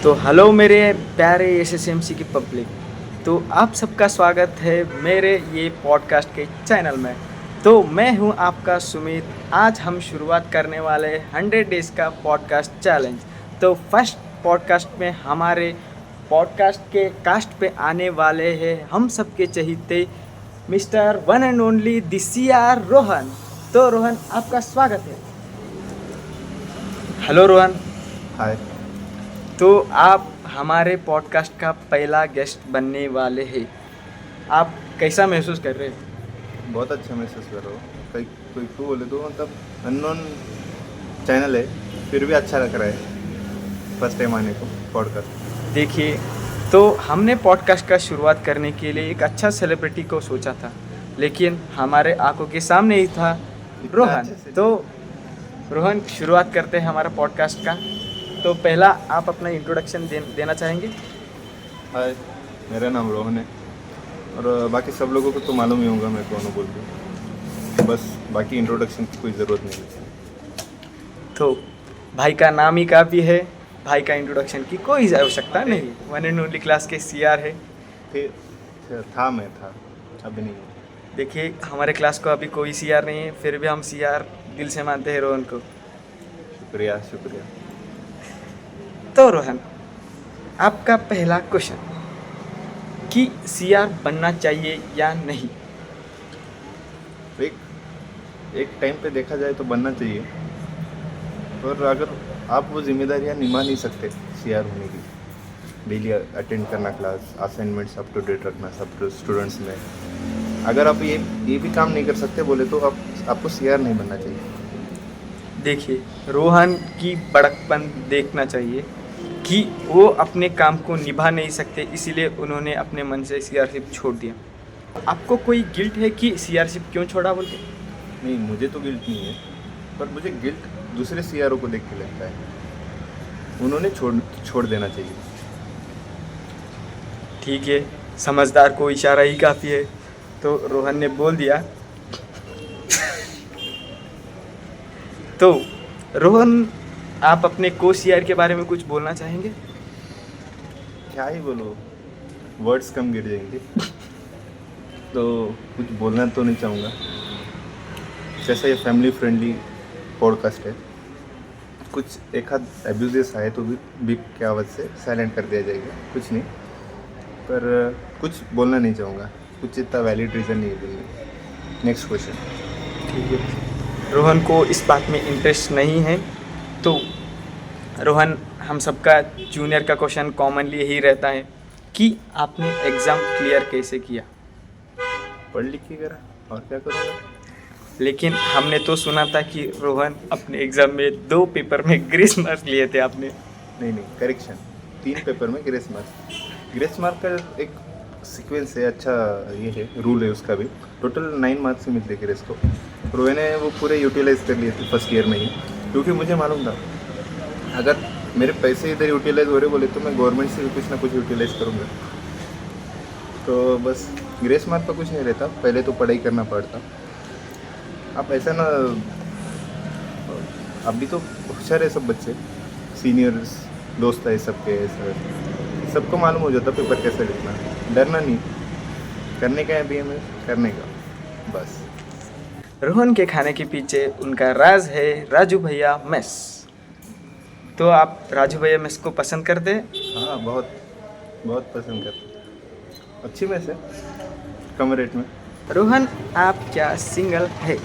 तो हेलो मेरे प्यारे एसएसएमसी की पब्लिक। तो आप सबका स्वागत है मेरे ये पॉडकास्ट के चैनल में। तो मैं हूँ आपका सुमित। आज हम शुरुआत करने वाले 100 डेज़ का पॉडकास्ट चैलेंज। तो फर्स्ट पॉडकास्ट में हमारे पॉडकास्ट के कास्ट पे आने वाले हैं हम सबके चहेते mister one and only DCR Rohan. तो रोहन, आपका स्वागत है। हेलो रोहन। हाय। तो आप हमारे पॉडकास्ट का पहला गेस्ट बनने वाले हैं। आप कैसा महसूस कर रहे हैं? बहुत अच्छा महसूस कर रहा हूँ। कई कोई को बोले तो मतलब अननोन चैनल है, फिर भी अच्छा लग रहा है फर्स्ट टाइम आने को पॉडकास्ट। देखिए, तो हमने पॉडकास्ट का शुरुआत करने के लिए एक अच्छा सेलिब्रिटी को सोचा था, लेकिन हमारे आंखों के सामने ही था इतना रोहन। अच्छे से तो रोहन, शुरुआत करते हैं हमारा पॉडकास्ट का। तो पहला आप अपना इंट्रोडक्शन देना चाहेंगे? हाय, मेरा नाम रोहन है और बाकी सब लोगों को तो मालूम ही होगा मैं कौन हूँ बोल के, बस बाकी इंट्रोडक्शन की कोई ज़रूरत नहीं है। तो भाई का नाम ही काफ़ी है, भाई का इंट्रोडक्शन की कोई आवश्यकता नहीं। वन एंड ओनली क्लास के CR है। मैं था, अभी नहीं है। देखिए, हमारे क्लास को अभी कोई CR नहीं है, फिर भी हम CR दिल से मानते हैं रोहन को। शुक्रिया शुक्रिया। तो रोहन, आपका पहला क्वेश्चन कि CR बनना चाहिए या नहीं? एक एक टाइम पे देखा जाए तो बनना चाहिए, पर अगर आप वो जिम्मेदारियाँ निभा नहीं सकते सीआर होने की, डेली अटेंड करना class, assignments up to date रखना सब स्टूडेंट्स में, अगर आप ये भी काम नहीं कर सकते बोले तो आपको सीआर नहीं बनना चाहिए। देखिए, रोहन की बड़कपन देखना चाहिए कि वो अपने काम को निभा नहीं सकते, इसीलिए उन्होंने अपने मन से CRशिप छोड़ दिया। आपको कोई गिल्ट है कि CRशिप क्यों छोड़ा बोल के? नहीं, मुझे तो गिल्ट नहीं है, पर मुझे गिल्ट दूसरे सीआरओ को देख के लगता है। उन्होंने छोड़ देना चाहिए। ठीक है, समझदार को इशारा ही काफ़ी है। तो रोहन ने बोल दिया। तो रोहन, आप अपने को CR के बारे में कुछ बोलना चाहेंगे? क्या ही बोलो, वर्ड्स कम गिर जाएंगे। तो कुछ बोलना तो नहीं चाहूँगा। जैसा ये फैमिली फ्रेंडली पॉडकास्ट है, कुछ एक आध एब्यूजेस आए तो भी बीप की आवाज़ से साइलेंट कर दिया जाएगा, कुछ नहीं। पर कुछ बोलना नहीं चाहूँगा, कुछ इतना वैलिड रीज़न नहीं है बोलने। Next question. ठीक है, रोहन को इस बात में इंटरेस्ट नहीं है। तो रोहन, हम सबका जूनियर का क्वेश्चन कॉमनली यही रहता है कि आपने एग्ज़ाम क्लियर कैसे किया? पढ़ लिख के करा, और क्या करूँगा। लेकिन हमने तो सुना था कि रोहन अपने एग्ज़ाम में 2 पेपर में ग्रेस मार्क्स लिए थे आपने। नहीं, करेक्शन, 3 पेपर में ग्रेस मार्क्स। ग्रेस मार्क का एक सीक्वेंस है, अच्छा ये है, रूल है उसका भी। टोटल 9 मार्क्स ही मिलते ग्रेस को, और मैंने वो पूरे यूटिलाइज़ कर लिए थे फर्स्ट ईयर में ही, क्योंकि मुझे मालूम था अगर मेरे पैसे इधर यूटिलाइज हो रहे बोले तो मैं गवर्नमेंट से भी कुछ ना कुछ यूटिलाइज करूँगा। तो बस ग्रेस मार्क का कुछ नहीं रहता, पहले तो पढ़ाई करना पड़ता। आप ऐसा ना, अभी तो होशियार है सब बच्चे, सीनियर्स दोस्त है सबके, सबको मालूम हो जाता पेपर कैसे लिखना। डरना नहीं, करने का है अभी हमें, करने का बस। रोहन के खाने के पीछे उनका राज है राजू भैया मेस। तो आप राजू भैया मेस को पसंद करते हैं? हाँ, बहुत बहुत पसंद करता, अच्छी में से, कम रेट में। रोहन, आप क्या सिंगल है?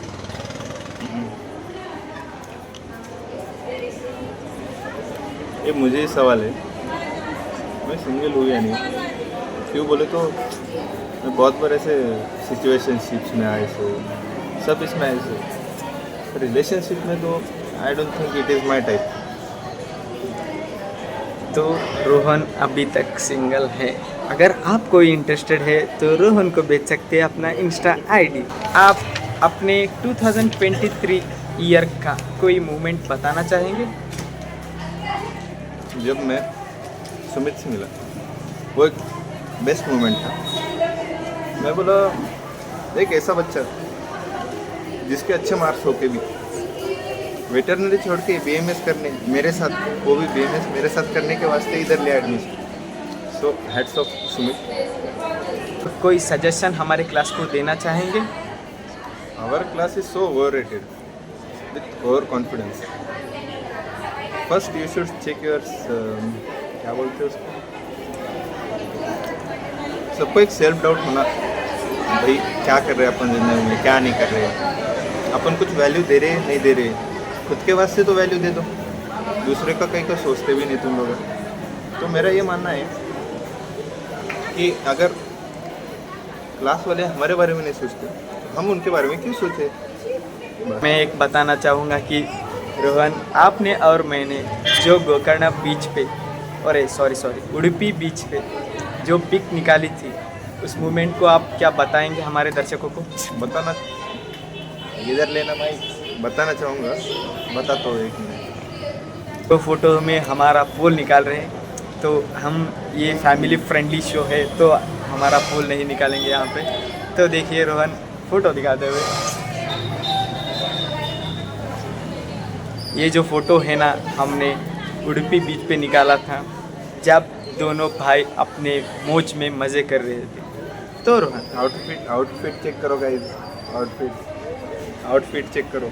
ये मुझे ही सवाल है, मैं सिंगल हूँ या नहीं। क्यों बोले तो मैं बहुत बार ऐसे सिचुएशनशिप्स में आए सो, सब इसमें आए सो। रिलेशनशिप में तो I don't think it is my type. तो रोहन अभी तक सिंगल है। अगर आप कोई इंटरेस्टेड है तो रोहन को भेज सकते हैं अपना इंस्टा ID। आप अपने 2023 ईयर का कोई मूवमेंट बताना चाहेंगे? जब मैं सुमित से मिला, वो एक बेस्ट मोमेंट था। मैं बोला, एक ऐसा बच्चा जिसके अच्छे मार्क्स होके भी वेटरनरी छोड़ के बीएमएस करने मेरे साथ, वो भी बीएमएस मेरे साथ करने के वास्ते इधर लिया admission. So hats off Sumit. कोई सजेशन हमारे क्लास को देना चाहेंगे? Our class is so overrated with over confidence. First you should check your क्या बोलते हैं उसको, सबको एक सेल्फ डाउट होना, भाई क्या कर रहे हैं अपन जिंदगी में, क्या नहीं कर रहे हैं, अपन कुछ वैल्यू दे रहे नहीं दे रहे। खुद के वास्ते तो वैल्यू दे दो, दूसरे का कहीं का सोचते भी नहीं तुम लोग। तो मेरा ये मानना है कि अगर क्लास वाले हमारे बारे में नहीं सोचते तो हम उनके बारे में क्यों सोचे। मैं एक बताना चाहूँगा कि रोहन, आपने और मैंने जो गोकर्ण बीच पे, अरे सॉरी उडुपी बीच पे जो पिक निकाली थी, उस मोमेंट को आप क्या बताएंगे हमारे दर्शकों को? बताना, इधर लेना भाई, बताना चाहूँगा, बता तो एक मिनट। तो फोटो में हमारा पोल निकाल रहे हैं, तो हम ये फैमिली फ्रेंडली शो है तो हमारा पोल नहीं निकालेंगे यहाँ पे। तो देखिए रोहन फ़ोटो दिखाते हुए, ये जो फ़ोटो है ना, हमने उडुपी बीच पे निकाला था जब दोनों भाई अपने मौज में मज़े कर रहे थे। तो रोहन आउटफिट चेक करो गाइस, आउटफिट चेक करो।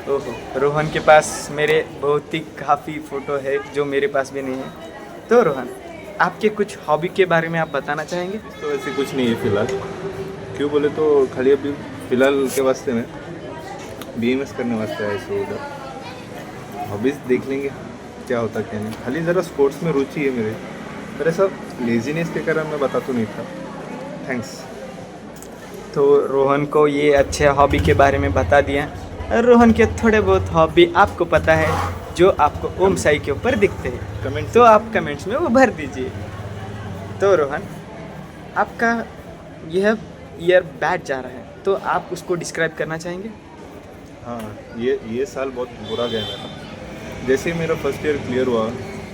ओहो, रोहन के पास मेरे बहुत ही काफ़ी फ़ोटो है जो मेरे पास भी नहीं है। तो रोहन, आपके कुछ हॉबी के बारे में आप बताना चाहेंगे? तो वैसे कुछ नहीं है फिलहाल, क्यों बोले तो खाली अभी फ़िलहाल के वास्ते में बीएमएस करने वास्ते आए। सो उधर हॉबीज़ देख लेंगे क्या होता क्या नहीं। खाली ज़रा स्पोर्ट्स में रुचि है मेरे, पर ऐसा लेजीनेस के कारण मैं बता तो नहीं था। थैंक्स। तो रोहन को ये अच्छे हॉबी के बारे में बता दिया। रोहन के थोड़े बहुत हॉबी आपको पता है जो आपको ओम साई के ऊपर दिखते हैं, कमेंट तो आप कमेंट्स में वो भर दीजिए। तो रोहन, आपका यह ईयर बैठ जा रहा है, तो आप उसको डिस्क्राइब करना चाहेंगे? हाँ, ये साल बहुत बुरा गया मेरा। जैसे ही मेरा फर्स्ट ईयर क्लियर हुआ,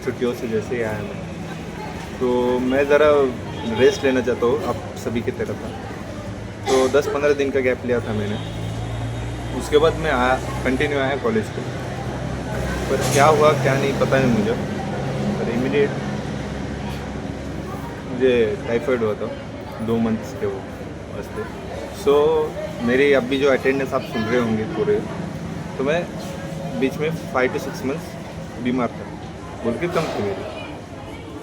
छुट्टियों से जैसे ही आया मैं, तो मैं ज़रा रेस्ट लेना चाहता हूँ आप सभी की तरफ। तो 10-15 दिन का गैप लिया था मैंने। उसके बाद मैं कंटिन्यू आया कॉलेज को, पर क्या हुआ क्या नहीं पता नहीं मुझे। पर इमीडिएट मुझे टाइफाइड हुआ था 2 मंथ्स के वो वास्ते। सो मेरी अभी जो अटेंडेंस आप सुन रहे होंगे पूरे, तो मैं बीच में 5 to 6 मंथ्स बीमार था, बोल के कम थी मेरी।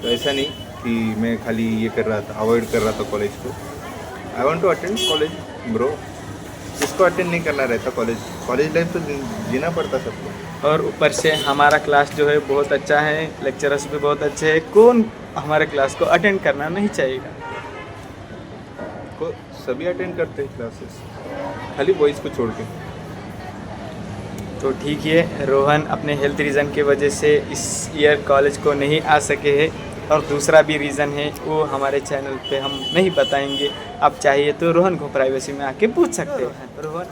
तो ऐसा नहीं कि मैं खाली ये कर रहा था, अवॉइड कर रहा था कॉलेज को। I want to attend college bro, इसको अटेंड नहीं करना रहता कॉलेज लाइफ तो जीना पड़ता सबको। और ऊपर से हमारा क्लास जो है बहुत अच्छा है, लेक्चरर्स भी बहुत अच्छे हैं। कौन हमारे क्लास को अटेंड करना नहीं चाहिएगा? को सभी अटेंड करते हैं क्लासेस, खाली बॉयज़ को छोड़ के। तो ठीक है, रोहन अपने हेल्थ रीज़न की वजह से इस ईयर कॉलेज को नहीं आ सके हैं, और दूसरा भी रीज़न है वो हमारे चैनल पे हम नहीं बताएंगे। आप चाहिए तो रोहन को प्राइवेसी में आके पूछ सकते हैं। रोहन,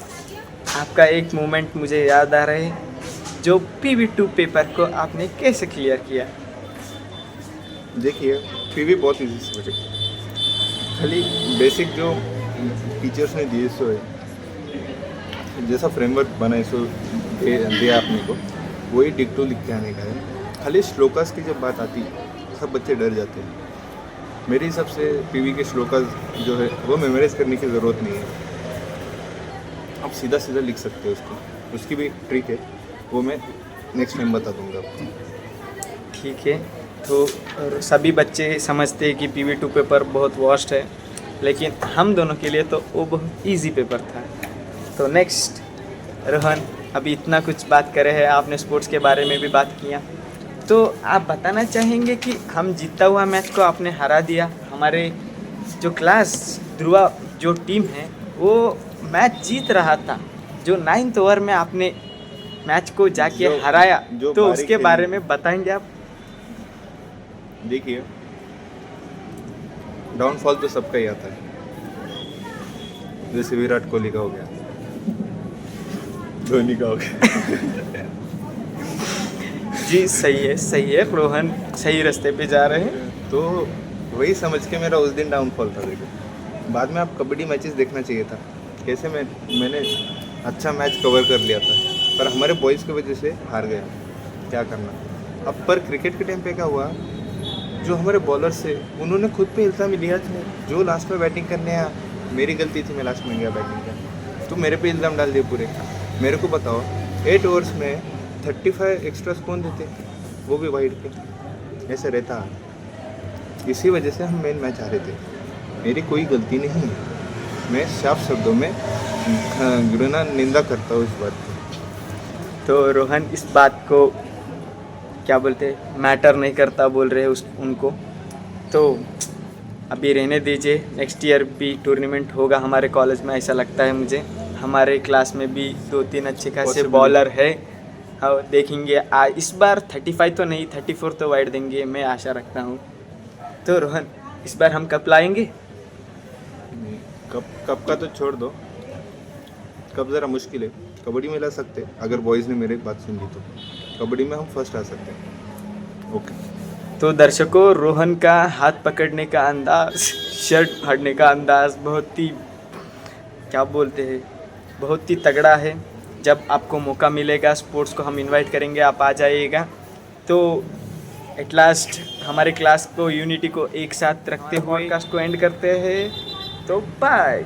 आपका एक मोमेंट मुझे याद आ रहा है, जो PV2 पेपर को आपने कैसे क्लियर किया? देखिए, पीवी बहुत ईजी सब्जेक्ट है, खाली बेसिक जो टीचर्स ने दिए सो है, जैसा फ्रेमवर्क बनाए सो दिया आपने को, वही डिक्टो लिख के आने का है। खाली श्लोकास की जब बात आती है सब बच्चे डर जाते हैं। मेरे हिसाब से पीवी के श्लोकास जो है वो मेमोराइज करने की ज़रूरत नहीं है, आप सीधा सीधा लिख सकते हो उसको। उसकी भी एक ट्रिक है, वो मैं नेक्स्ट टाइम बता दूंगा आपको। ठीक है, तो सभी बच्चे समझते हैं कि PV2 पेपर बहुत वर्स्ट है, लेकिन हम दोनों के लिए तो वो बहुत इजी पेपर था। तो नेक्स्ट रोहन, अभी इतना कुछ बात करे हैं, आपने स्पोर्ट्स के बारे में भी बात किया, तो आप बताना चाहेंगे कि हम जीता हुआ मैच को आपने हरा दिया। हमारे जो क्लास ध्रुवा जो टीम है वो मैच जीत रहा था, जो 9th ओवर में आपने मैच को जाके हराया, तो उसके बारे में बताएंगे आप? देखिए, डाउनफॉल तो सबका ही आता है, जैसे विराट कोहली का हो गया, धोनी का हो गया। जी सही है, रोहन सही रास्ते पे जा रहे हैं। तो वही समझ के मेरा उस दिन डाउनफॉल था। देखो, बाद में आप कबड्डी मैचेस देखना चाहिए था, कैसे मैंने अच्छा मैच कवर कर लिया था। पर हमारे बॉयज़ की वजह से हार गए, क्या करना। अब पर क्रिकेट के टाइम पे क्या हुआ, जो हमारे बॉलर्स थे उन्होंने खुद पे इल्ज़ाम लिया था, जो लास्ट में बैटिंग करने आया, मेरी गलती थी, मैं लास्ट में गया बैटिंग का, तो मेरे पे इल्ज़ाम डाल दिए पूरे। मेरे को बताओ 8 ओवर्स में 35 एक्स्ट्रास कौन देते, वो भी वाइड के, ऐसे रहता। इसी वजह से हम मेन मैच हारे थे, मेरी कोई गलती नहीं है। मैं साफ शब्दों में घृणा निंदा करता हूँ इस बात की। तो रोहन इस बात को क्या बोलते मैटर नहीं करता बोल रहे हैं उस उनको, तो अभी रहने दीजिए। नेक्स्ट ईयर भी टूर्नामेंट होगा हमारे कॉलेज में, ऐसा लगता है मुझे। हमारे क्लास में भी 2-3 अच्छे खासे Possibility. बॉलर है, और देखेंगे इस बार 35 तो नहीं 34 तो वाइड देंगे, मैं आशा रखता हूँ। तो रोहन इस बार हम कप लाएंगे? कब का तो छोड़ दो, कब ज़रा मुश्किल है। कबड्डी में ला सकते, अगर बॉयज़ ने मेरी बात सुन ली तो कबड्डी में हम फर्स्ट आ सकते हैं। ओके। तो दर्शकों, रोहन का हाथ पकड़ने का अंदाज, शर्ट फाड़ने का अंदाज बहुत ही क्या बोलते हैं, बहुत ही तगड़ा है। जब आपको मौका मिलेगा स्पोर्ट्स को हम इनवाइट करेंगे, आप आ जाइएगा। तो एट लास्ट हमारे क्लास को यूनिटी को एक साथ रखते हुए पॉडकास्ट को एंड करते हैं। तो बाय।